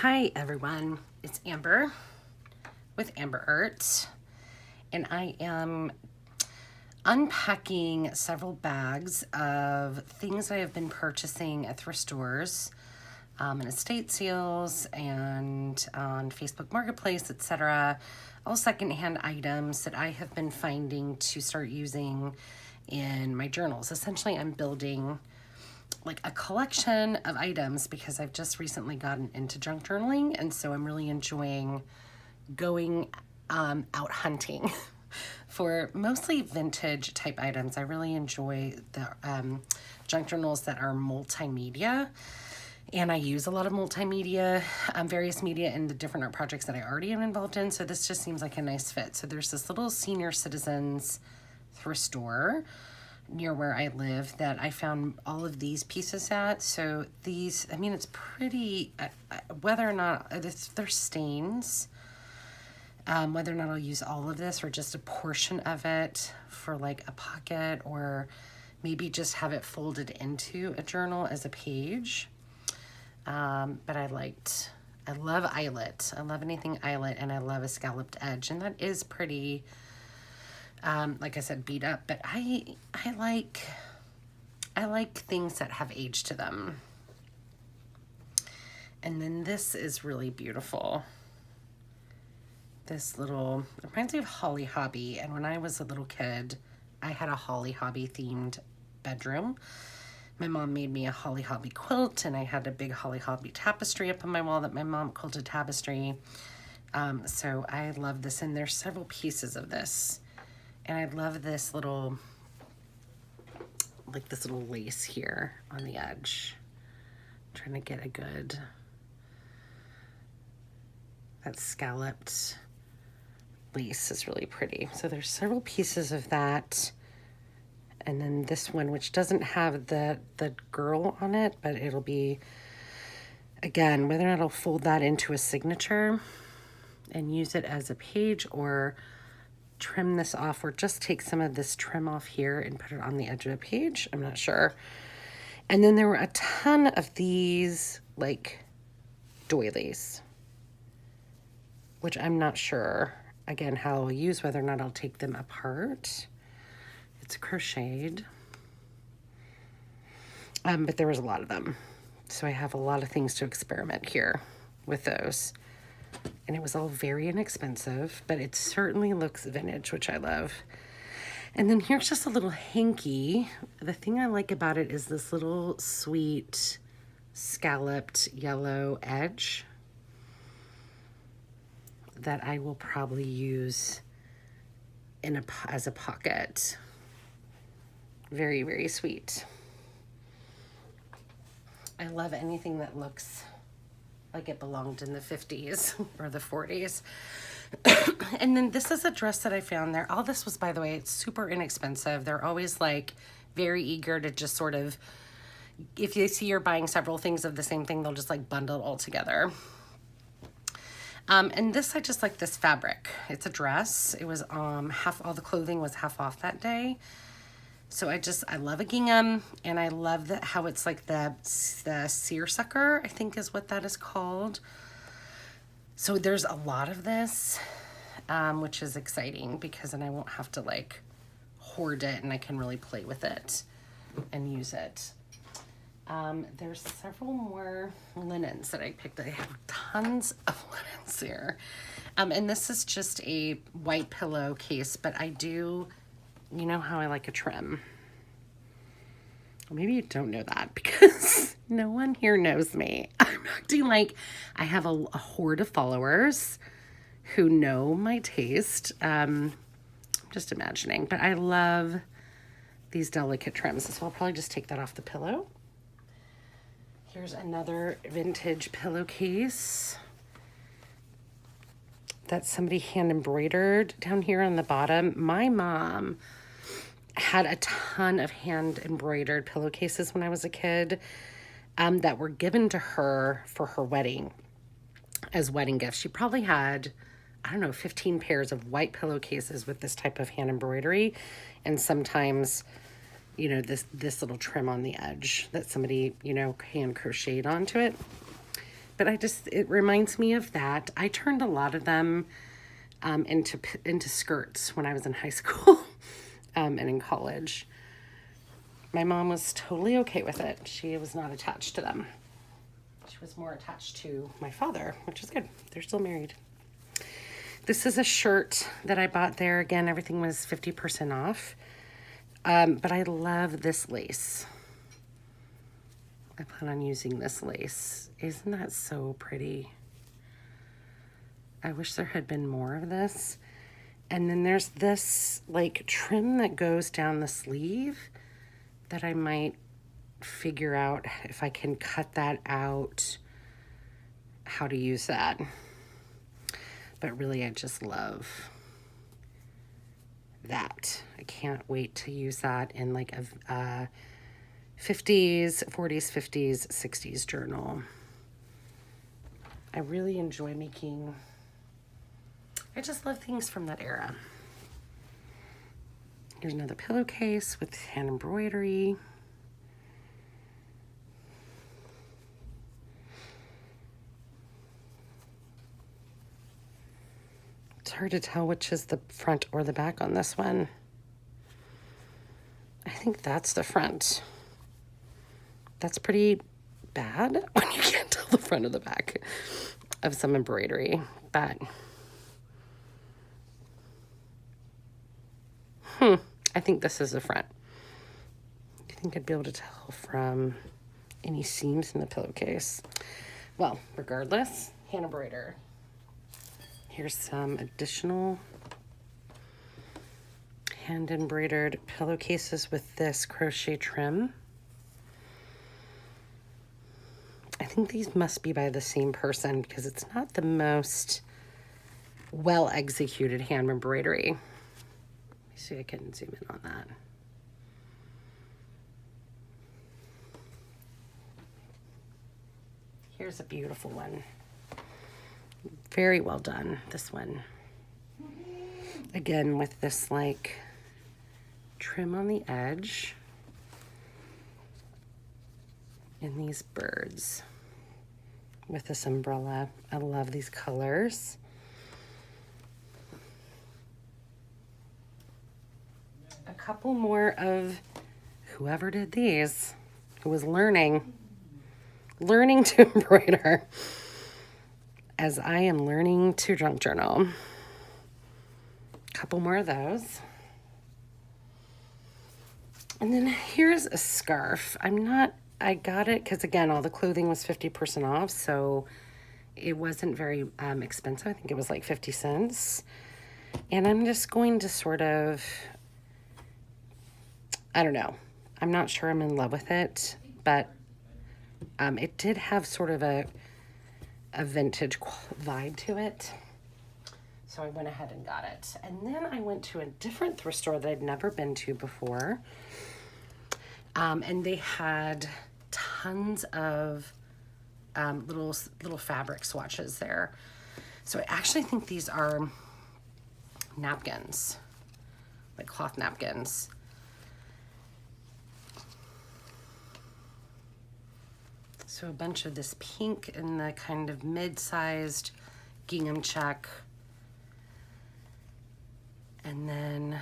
Hi everyone, it's Amber with Embroidered, and I am unpacking several bags of things I have been purchasing at thrift stores, and estate sales, and on Facebook Marketplace, etc. All secondhand items that I have been finding to start using in my journals. Essentially, I'm building like a collection of items because I've just recently gotten into junk journaling, and so I'm really enjoying going out hunting for mostly vintage type items. I really enjoy the junk journals that are multimedia, and I use a lot of multimedia, various media in the different art projects that I already am involved in, so this just seems like a nice fit. So there's this little senior citizens thrift store near where I live that I found all of these pieces at. So these, I mean, it's pretty, whether or not they're stains, whether or not I'll use all of this or just a portion of it for like a pocket, or maybe just have it folded into a journal as a page. But I love eyelet. I love anything eyelet, and I love a scalloped edge, and that is pretty, like I said, beat up, but I like things that have age to them. And then this is really beautiful. This little, it reminds me of Holly Hobby, and when I was a little kid, I had a Holly Hobby themed bedroom. My mom made me a Holly Hobby quilt, and I had a big Holly Hobby tapestry up on my wall that my mom quilted tapestry. So I love this, and there's several pieces of this. And I love this little, like this little lace here on the edge. I'm trying to get a good, that scalloped lace is really pretty. So there's several pieces of that. And then this one, which doesn't have the girl on it, but it'll be, again, whether or not I'll fold that into a signature and use it as a page, or trim this off, or just take some of this trim off here and put it on the edge of a page. I'm not sure. And then there were a ton of these like doilies, which I'm not sure, again, how I'll use, whether or not I'll take them apart. It's crocheted. But there was a lot of them. So I have a lot of things to experiment here with those. And it was all very inexpensive, but it certainly looks vintage, which I love. And then here's just a little hanky. The thing I like about it is this little sweet scalloped yellow edge that I will probably use as a pocket. Very, very sweet. I love anything that looks like it belonged in the 50s or the 40s. And then this is a dress that I found there. All this was, by the way, it's super inexpensive. They're always like very eager to just sort of, if they see you're buying several things of the same thing, they'll just like bundle it all together. And this, I just like this fabric. It's a dress. It was all the clothing was half off that day. So I love a gingham, and I love how it's like the seersucker, I think is what that is called. So there's a lot of this, which is exciting because then I won't have to like hoard it, and I can really play with it and use it. There's several more linens that I picked. I have tons of linens here. And this is just a white pillowcase, but I do, you know how I like a trim. Well, maybe you don't know that because no one here knows me. I'm acting like I have a horde of followers who know my taste. I'm just imagining, but I love these delicate trims. So I'll probably just take that off the pillow. Here's another vintage pillowcase that somebody hand embroidered down here on the bottom. My mom had a ton of hand embroidered pillowcases when I was a kid, that were given to her for her wedding as wedding gifts. She probably had, I don't know, 15 pairs of white pillowcases with this type of hand embroidery, and sometimes, you know, this little trim on the edge that somebody, you know, hand crocheted onto it. but it reminds me of that. I turned a lot of them into skirts when I was in high school and in college. My mom was totally okay with it. She was not attached to them. She was more attached to my father, which is good. They're still married. This is a shirt that I bought there. Again, everything was 50% off. But I love this lace. I plan on using this lace. Isn't that so pretty? I wish there had been more of this. And then there's this like trim that goes down the sleeve that I might figure out if I can cut that out, how to use that. But really, I just love that. I can't wait to use that in like a 50s, 40s, 50s, 60s journal. I really enjoy making, I just love things from that era. Here's another pillowcase with hand embroidery. It's hard to tell which is the front or the back on this one. I think that's the front. That's pretty bad when you can't tell the front or the back of some embroidery, but I think this is the front. I think I'd be able to tell from any seams in the pillowcase. Well, regardless, hand embroidered. Here's some additional hand embroidered pillowcases with this crochet trim. I think these must be by the same person because it's not the most well executed hand embroidery. Let me see if I can zoom in on that. Here's a beautiful one. Very well done, this one. Again, with this like trim on the edge and these birds with this umbrella. I love these colors. A couple more of whoever did these, who was learning to embroider, as I am learning to junk journal. A couple more of those. And then here's a scarf. I got it because, again, all the clothing was 50% off, so it wasn't very expensive. I think it was like 50 cents. And I'm just going to sort of, I don't know. I'm not sure I'm in love with it, but it did have sort of a vintage vibe to it. So I went ahead and got it. And then I went to a different thrift store that I'd never been to before. And they had tons of little fabric swatches there. So I actually think these are napkins, like cloth napkins. So a bunch of this pink in the kind of mid-sized gingham check. And then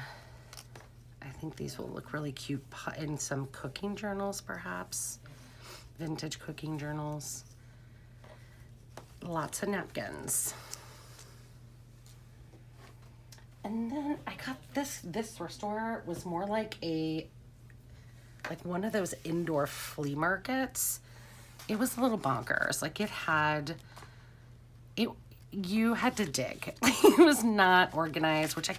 I think these will look really cute in some cooking journals, perhaps. Vintage cooking journals. Lots of napkins. And then I got this thrift store was more like one of those indoor flea markets. It was a little bonkers. Like you had to dig. It was not organized, which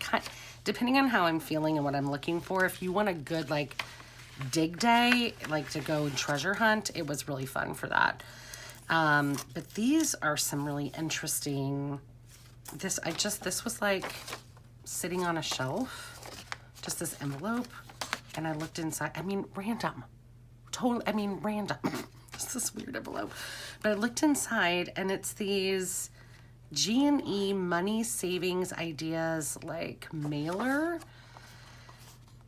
depending on how I'm feeling and what I'm looking for, if you want a good like dig day, like to go and treasure hunt, it was really fun for that. But these are some really interesting, this was like sitting on a shelf, just this envelope, and I looked inside. I mean, random. Just this weird envelope. But I looked inside, and it's these G&E money savings ideas, like mailer.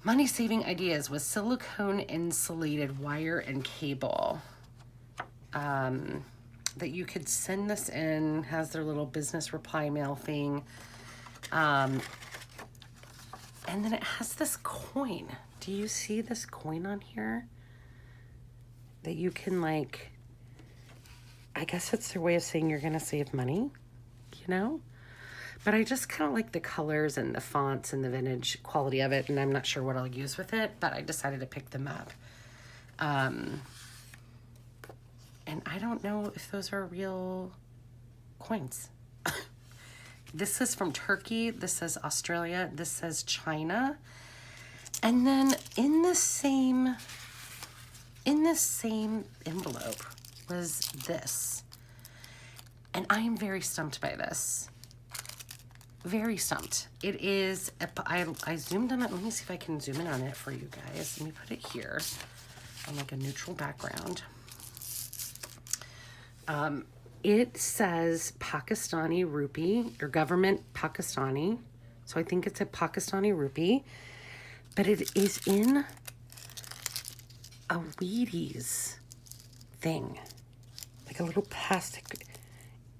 Money saving ideas with silicone insulated wire and cable. that you could send this in, has their little business reply mail thing. And then it has this coin. Do you see this coin on here? That you can, like, I guess it's their way of saying you're going to save money, you know? But I just kind of like the colors and the fonts and the vintage quality of it, and I'm not sure what I'll use with it, but I decided to pick them up. And I don't know if those are real coins. This is from Turkey. This says Australia. This says China. And then in the same envelope was this. And I am very stumped by this. Very stumped. It is, I zoomed on it. Let me see if I can zoom in on it for you guys. Let me put it here on like a neutral background. It says Pakistani rupee, or government Pakistani. So I think it's a Pakistani rupee, but it is in a Wheaties thing, like a little plastic.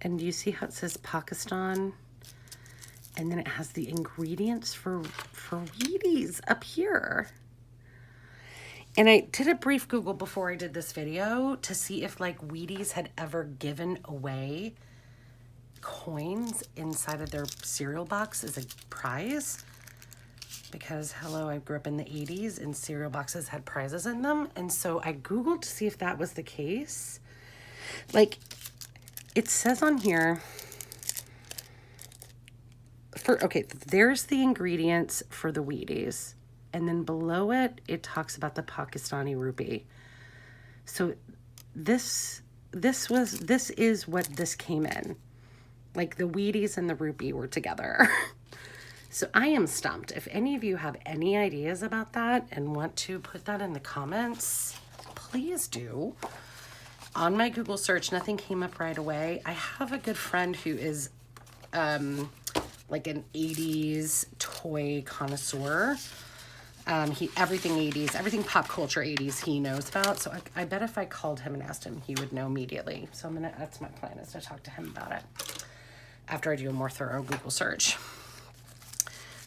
And do you see how it says Pakistan? And then it has the ingredients for Wheaties up here. And I did a brief Google before I did this video to see if like Wheaties had ever given away coins inside of their cereal box as a prize. Because, hello, I grew up in the 80s and cereal boxes had prizes in them. And so I Googled to see if that was the case. Like, it says on here, okay, there's the ingredients for the Wheaties. And then below it, it talks about the Pakistani rupee. So this is what this came in. Like the Wheaties and the rupee were together. So I am stumped. If any of you have any ideas about that and want to put that in the comments, please do. On my Google search, nothing came up right away. I have a good friend who is like an 80s toy connoisseur. Everything 80s, everything pop culture 80s he knows about. So I bet if I called him and asked him, he would know immediately. So that's my plan, is to talk to him about it after I do a more thorough Google search.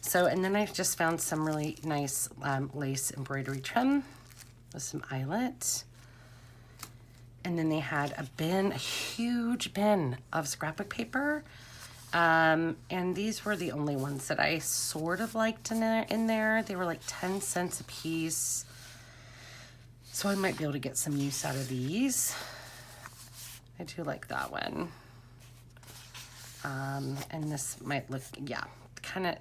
So, and then I just found some really nice lace embroidery trim with some eyelet. And then they had a huge bin of scrapbook paper. And these were the only ones that I sort of liked in there. They were like 10 cents a piece. So I might be able to get some use out of these. I do like that one. And this might look, yeah, kind of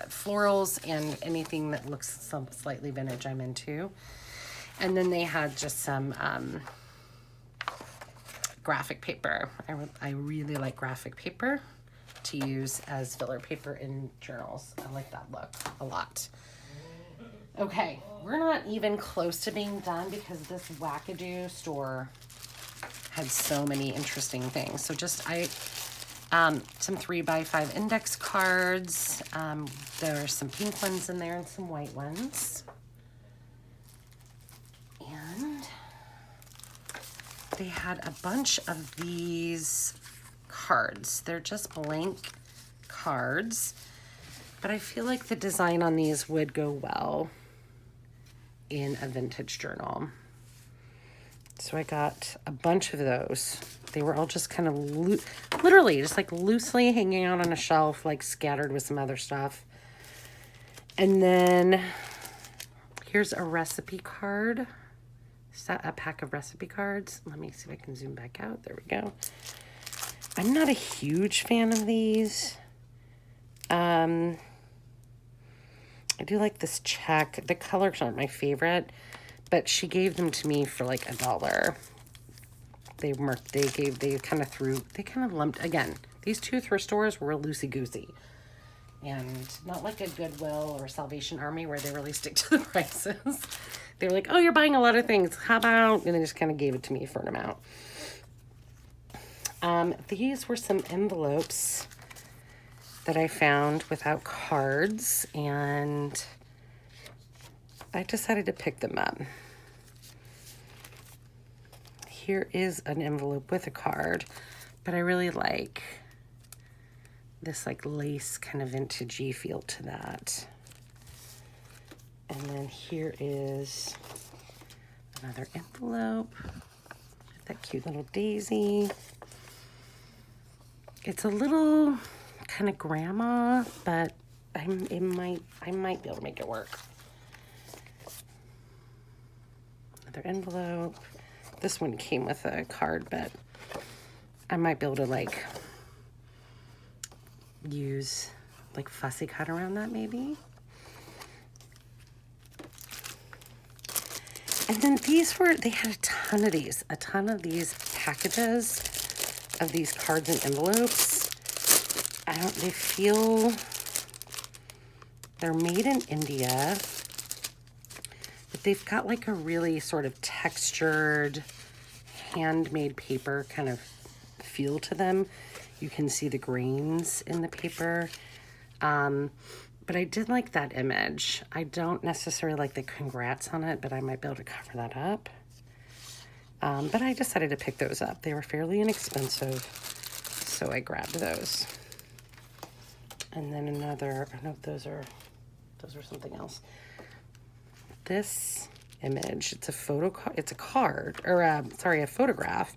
florals and anything that looks slightly vintage I'm into. And then they had just some graphic paper. I really like graphic paper to use as filler paper in journals. I like that look a lot. Okay, we're not even close to being done because this wackadoo store had so many interesting things. So just some 3x5 index cards. There are some pink ones in there and some white ones. And they had a bunch of these cards. They're just blank cards, but I feel like the design on these would go well in a vintage journal. So I got a bunch of those. They were all just kind of literally just like loosely hanging out on a shelf, like scattered with some other stuff. And then here's a recipe card. Is that a pack of recipe cards? Let me see if I can zoom back out. There we go. I'm not a huge fan of these. I do like this check. The colors aren't my favorite, but she gave them to me for like $1. They kind of lumped, again, these two thrift stores were loosey-goosey. And not like a Goodwill or Salvation Army where they really stick to the prices. They were like, oh, you're buying a lot of things. How about? And they just kind of gave it to me for an amount. These were some envelopes that I found without cards, and I decided to pick them up. here is an envelope with a card, but I really like this like lace kind of vintagey feel to that. And then here is another envelope with that cute little daisy. It's a little kind of grandma, but I might be able to make it work. Another envelope. This one came with a card, but I might be able to like use like fussy cut around that maybe. And then they had a ton of these packages of these cards and envelopes. They're made in India, but they've got like a really sort of textured, handmade paper kind of feel to them. You can see the grains in the paper. But I did like that image. I don't necessarily like the congrats on it, but I might be able to cover that up. But I decided to pick those up. They were fairly inexpensive, so I grabbed those. And then another, oh no, those are something else. This image, it's a card, or a photograph,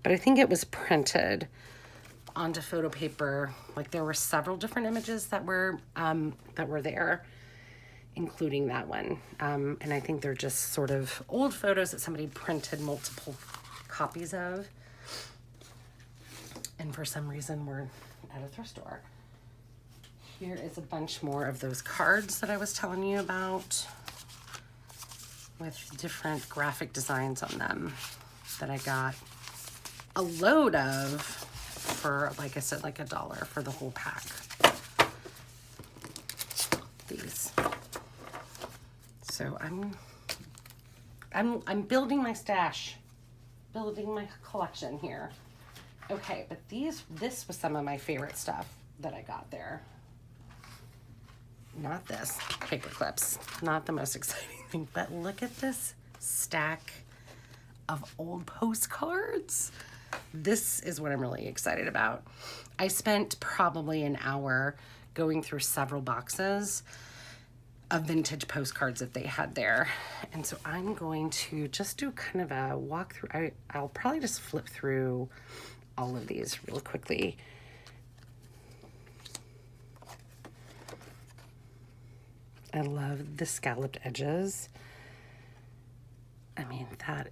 but I think it was printed onto photo paper. Like there were several different images that were there, including that one. And I think they're just sort of old photos that somebody printed multiple copies of. And for some reason we're at a thrift store. Here is a bunch more of those cards that I was telling you about with different graphic designs on them that I got a load of for, like I said, like $1 for the whole pack. These. So I'm building my stash, building my collection here. Okay, but this was some of my favorite stuff that I got there. Not this, paper clips, not the most exciting thing, but look at this stack of old postcards. This is what I'm really excited about. I spent probably an hour going through several boxes of vintage postcards that they had there. And so I'm going to just do kind of a walkthrough. I'll probably just flip through all of these real quickly. I love the scalloped edges. I mean, that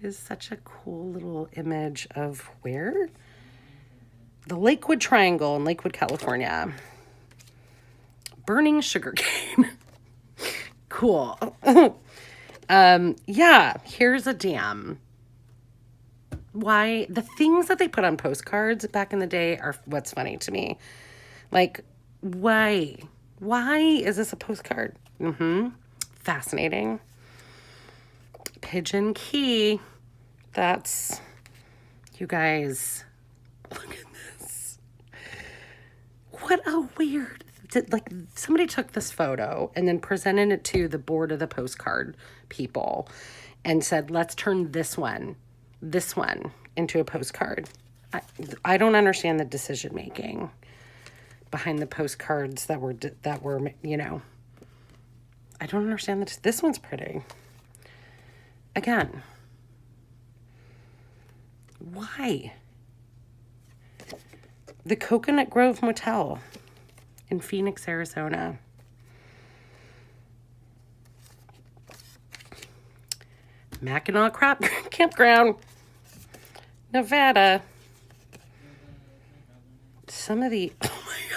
is such a cool little image of where? The Lakewood Triangle in Lakewood, California. Burning sugarcane. Cool. Yeah, here's a dam. Why? The things that they put on postcards back in the day are what's funny to me. Like, why? Why is this a postcard? Fascinating. Pigeon Key. That's, you guys, look at this. What a weird, like somebody took this photo and then presented it to the board of the postcard people and said, let's turn this one into a postcard. I don't understand the decision making behind the postcards that were, you know, I don't understand that. This one's pretty. Again, why? The Coconut Grove Motel in Phoenix, Arizona. Mackinac Campground, Nevada. Some of the, oh my God.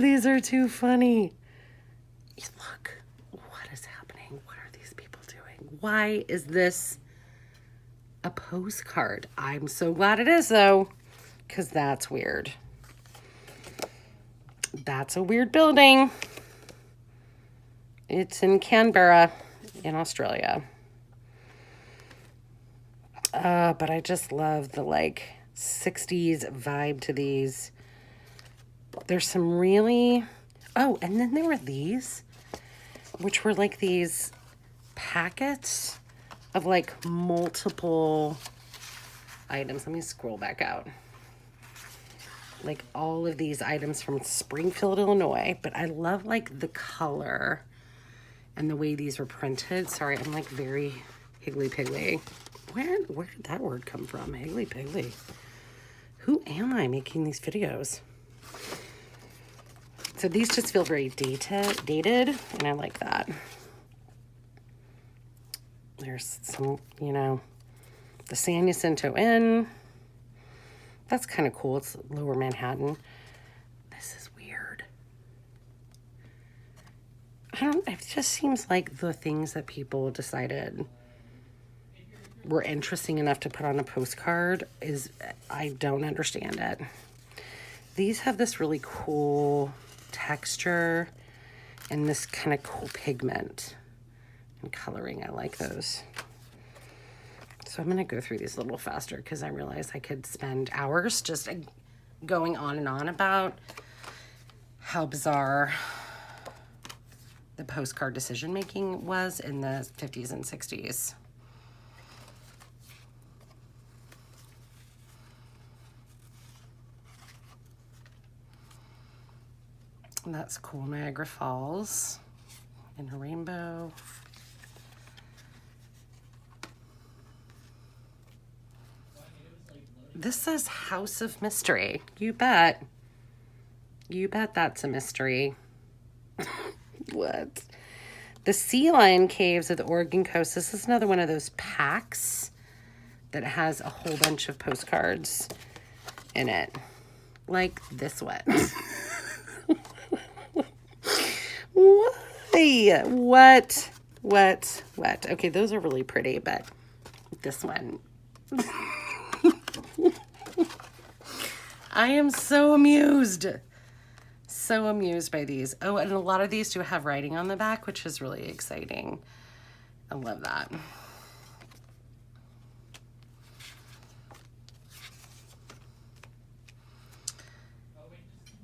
These are too funny. Look, what is happening? What are these people doing? Why is this a postcard? I'm so glad it is, though, because that's weird. That's a weird building. It's in Canberra, in Australia. But I just love the, like, 60s vibe to these. There's some really... Oh, and then there were these, which were like these packets of like multiple items. Let me scroll back out. Like all of these items from Springfield, Illinois. But I love like the color and the way these were printed. Sorry, I'm like very higgly-piggly. Where did that word come from? Higgly-piggly. Who am I making these videos? So these just feel very dated, and I like that. There's some, you know, the San Jacinto Inn. That's kind of cool. It's Lower Manhattan. This is weird. It just seems like the things that people decided were interesting enough to put on a postcard I don't understand it. These have this really cool texture and this kind of cool pigment and coloring. I like those. So I'm going to go through these a little faster because I realize I could spend hours just going on and on about how bizarre the postcard decision making was in the 50s and 60s. And that's cool. Niagara Falls in a rainbow. This says House of Mystery. You bet. You bet that's a mystery. What? The Sea Lion Caves of the Oregon coast. This is another one of those packs that has a whole bunch of postcards in it. Like this one. Why? What? Okay, those are really pretty, but this one. I am so amused. So amused by these. Oh, and a lot of these do have writing on the back, which is really exciting. I love that.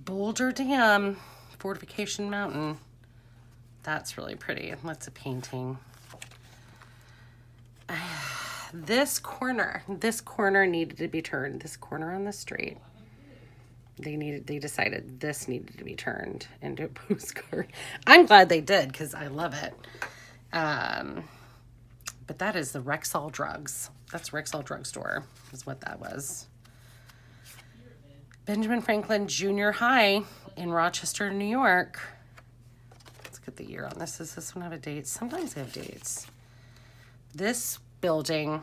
Boulder Dam, Fortification Mountain. That's really pretty. That's a painting. This corner needed to be turned. This corner on the street. They decided this needed to be turned into a postcard. I'm glad they did because I love it. But that is the Rexall Drugs. That's Rexall Drugstore is what that was. Benjamin Franklin Junior High in Rochester, New York. Let's get the year on this. Does this one have a date? Sometimes they have dates. This building,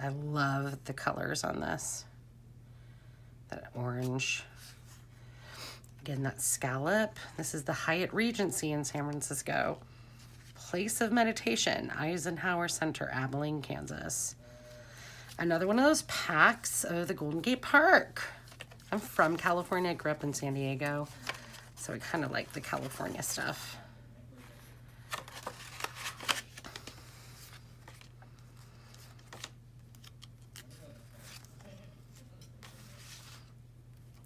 I love the colors on this. That orange. Again, that scallop. This is the Hyatt Regency in San Francisco. Place of Meditation, Eisenhower Center, Abilene, Kansas. Another one of those packs of the Golden Gate Park. I'm from California. I grew up in San Diego, so I kind of like the California stuff.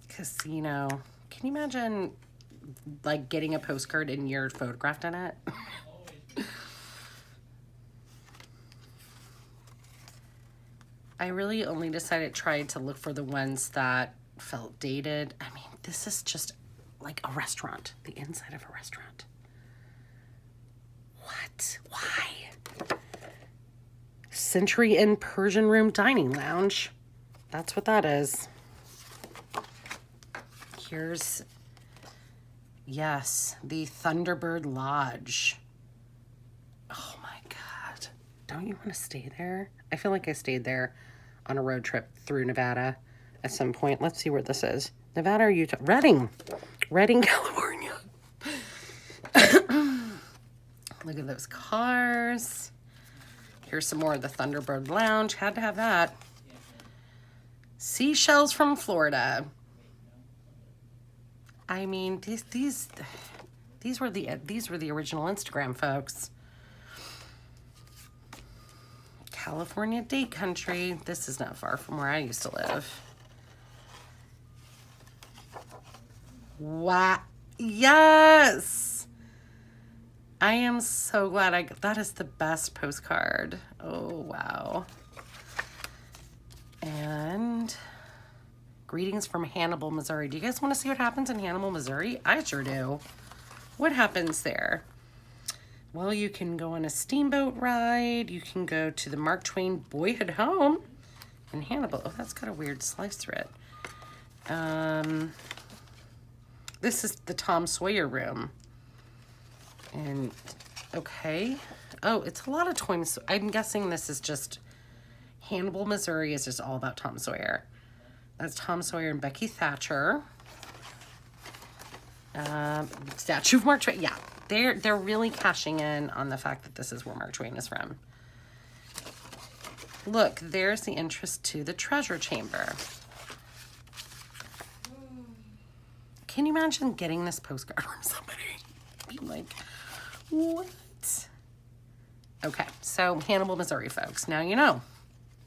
Casino. Can you imagine like getting a postcard and you're photographed in it? I really only tried to look for the ones that felt dated. I mean, this is just like a restaurant, the inside of a restaurant. What? Why? Century Inn Persian Room Dining Lounge. That's what that is. Here's, yes, the Thunderbird Lodge. Oh my God. Don't you want to stay there? I feel like I stayed there on a road trip through Nevada at some point. Let's see where this is. Nevada or Utah? Redding, California. Look at those cars. Here's some more of the Thunderbird Lounge. Had to have that. Seashells from Florida. I mean, these were the original Instagram folks. California Date Country. This is not far from where I used to live. Wow. Yes. I am so glad that is the best postcard. Oh, wow. And greetings from Hannibal, Missouri. Do you guys want to see what happens in Hannibal, Missouri? I sure do. What happens there? Well, you can go on a steamboat ride. You can go to the Mark Twain Boyhood Home in Hannibal. Oh, that's got a weird slice through it. This is the Tom Sawyer room. And, okay. Oh, it's a lot of Toys. I'm guessing this is just Hannibal, Missouri is just all about Tom Sawyer. That's Tom Sawyer and Becky Thatcher. Statue of Mark Twain. Yeah, they're really cashing in on the fact that this is where Mark Twain is from. Look, there's the entrance to the treasure chamber. Can you imagine getting this postcard from somebody? Being like, what? Okay, so Hannibal, Missouri, folks. Now you know.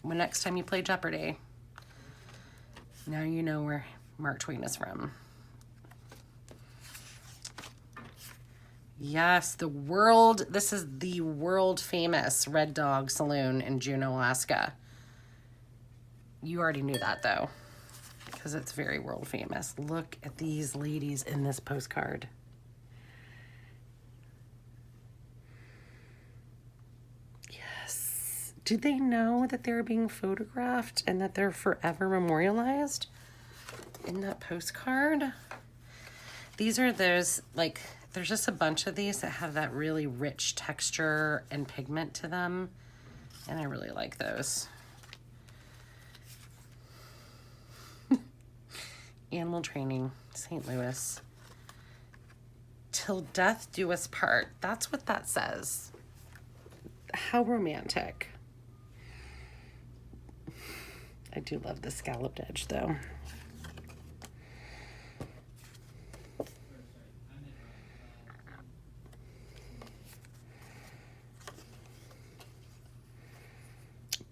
When next time you play Jeopardy, now you know where Mark Twain is from. Yes, this is the world famous Red Dog Saloon in Juneau, Alaska. You already knew that though, because it's very world famous. Look at these ladies in this postcard. Yes. Do they know that they're being photographed and that they're forever memorialized in that postcard? These are those, like, there's just a bunch of these that have that really rich texture and pigment to them, and I really like those. Animal training, St. Louis. Till death do us part. That's what that says. How romantic. I do love the scalloped edge, though.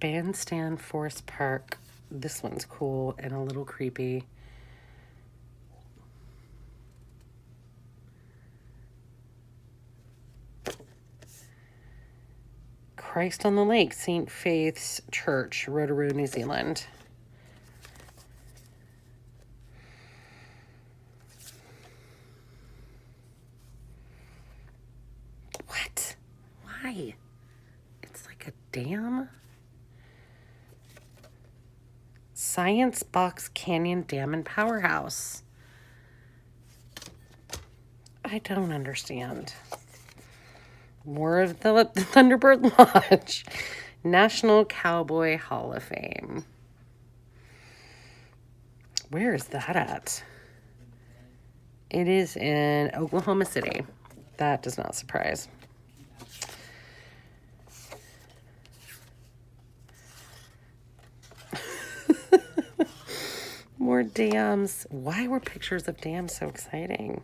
Bandstand Forest Park. This one's cool and a little creepy. Christ on the Lake, St. Faith's Church, Rotorua, New Zealand. What? Why? It's like a dam? Science Box Canyon Dam and Powerhouse. I don't understand. More of the Thunderbird Lodge. National Cowboy Hall of Fame. Where is that at? It is in Oklahoma City. That does not surprise. More dams. Why were pictures of dams so exciting?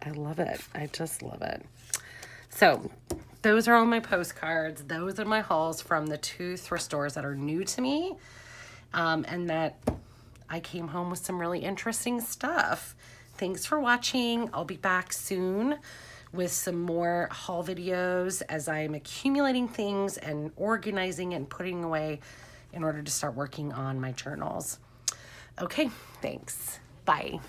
I love it. I just love it. So those are all my postcards. Those are my hauls from the 2 thrift stores that are new to me, and that I came home with some really interesting stuff. Thanks for watching. I'll be back soon with some more haul videos as I'm accumulating things and organizing and putting away in order to start working on my journals. Okay, thanks. Bye.